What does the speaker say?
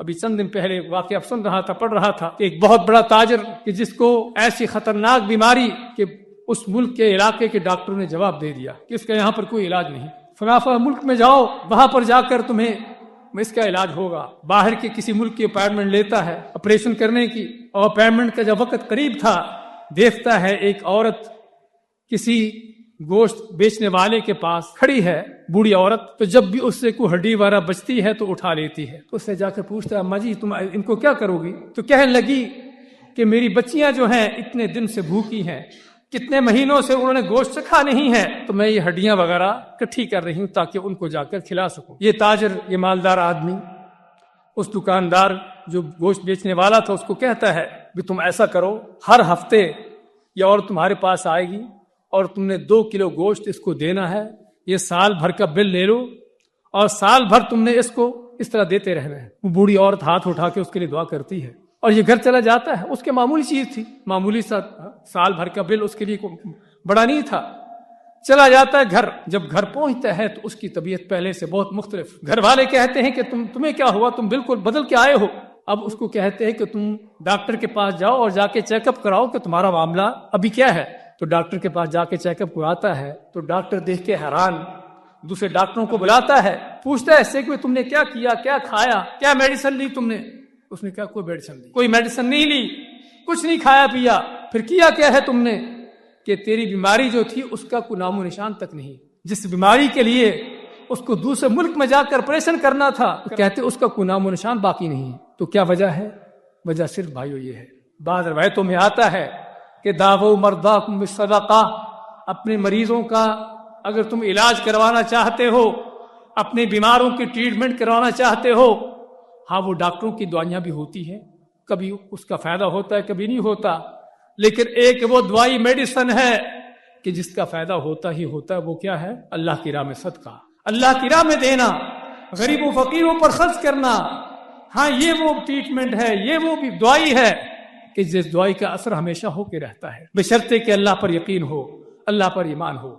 ابھی چند دن پہلے واقعہ سن رہا تھا، پڑھ رہا تھا کہ ایک بہت بڑا تاجر کہ جس کو ایسی خطرناک بیماری کہ اس ملک کے علاقے کے ڈاکٹروں نے جواب دے دیا کہ اس کا یہاں پر کوئی علاج نہیں، فلاں ملک میں جاؤ، وہاں پر جا کر تمہیں اس کا علاج ہوگا۔ باہر کے کسی ملک کی اپائنٹمنٹ لیتا ہے آپریشن کرنے کی، اور اپائنٹمنٹ کا جب وقت قریب تھا دیکھتا ہے ایک عورت کسی گوشت بیچنے والے کے پاس کھڑی ہے، بوڑھی عورت، تو جب بھی اس سے کوئی ہڈی وغیرہ بچتی ہے تو اٹھا لیتی ہے۔ تو اس سے جا کے پوچھتا ہے اماں جی تم ان کو کیا کرو گی؟ تو کہنے لگی کہ میری بچیاں جو ہیں اتنے دن سے بھوکی ہیں، کتنے مہینوں سے انہوں نے گوشت چکھا نہیں ہے، تو میں یہ ہڈیاں وغیرہ اکٹھی کر رہی ہوں تاکہ ان کو جا کر کھلا سکوں۔ یہ تاجر، یہ مالدار آدمی اس دکاندار جو گوشت بیچنے والا تھا اس کو کہتا ہے کہ تم ایسا کرو، ہر ہفتے یہ عورت تمہارے پاس آئے گی اور تم نے 2 کلو گوشت اس کو دینا ہے، یہ سال بھر کا بل لے لو اور سال بھر تم نے اس کو اس طرح دیتے رہنا ہے۔ وہ بوڑھی عورت ہاتھ اٹھا کے اس کے لیے دعا کرتی ہے اور یہ گھر چلا جاتا ہے۔ اس کے معمولی چیز تھی، معمولی سا سال بھر کا بل اس کے لیے بڑا نہیں تھا۔ چلا جاتا ہے گھر، جب گھر پہنچتا ہے تو اس کی طبیعت پہلے سے بہت مختلف۔ گھر والے کہتے ہیں کہ تمہیں کیا ہوا، تم بالکل بدل کے آئے ہو۔ اب اس کو کہتے ہیں کہ تم ڈاکٹر کے پاس جاؤ اور جا کے چیک اپ کراؤ کہ تمہارا معاملہ ابھی کیا ہے۔ تو ڈاکٹر کے پاس جا کے چیک اپ کراتا ہے تو ڈاکٹر دیکھ کے حیران دوسرے ڈاکٹروں کو بلاتا ہے، پوچھتا ہے اس سے کہ تم نے کیا کیا، کیا کھایا، کیا میڈیسن لی تم نے؟ اس نے کہا کوئی میڈیسن نہیں، کوئی میڈیسن نہیں لی، کچھ نہیں کھایا پیا۔ پھر کیا کیا ہے تم نے؟ کہ تیری بیماری جو تھی اس کا کوئی نام و نشان تک نہیں، جس بیماری کے لیے اس کو دوسرے ملک میں جا کر آپریشن کرنا تھا کہتے اس کا کوئی نام و نشان باقی نہیں۔ تو کیا وجہ ہے؟ وجہ صرف بھائیو یہ ہے، بعض روایتوں میں آتا ہے کہ داو مرداکم بالصدقہ، اپنے مریضوں کا اگر تم علاج کروانا چاہتے ہو، اپنے بیماروں کی ٹریٹمنٹ کروانا چاہتے ہو، ہاں وہ ڈاکٹروں کی دعائیاں بھی ہوتی ہیں، کبھی اس کا فائدہ ہوتا ہے کبھی نہیں ہوتا، لیکن ایک وہ دوائی میڈیسن ہے کہ جس کا فائدہ ہوتا ہی ہوتا ہے، وہ کیا ہے؟ اللہ کی راہ میں صدقہ، اللہ کی راہ میں دینا، غریب و فقیروں پر خرچ کرنا۔ ہاں یہ وہ ٹریٹمنٹ ہے، یہ وہ بھی دوائی ہے کہ جس دوائی کا اثر ہمیشہ ہو کے رہتا ہے، بشرطے کہ اللہ پر یقین ہو، اللہ پر ایمان ہو۔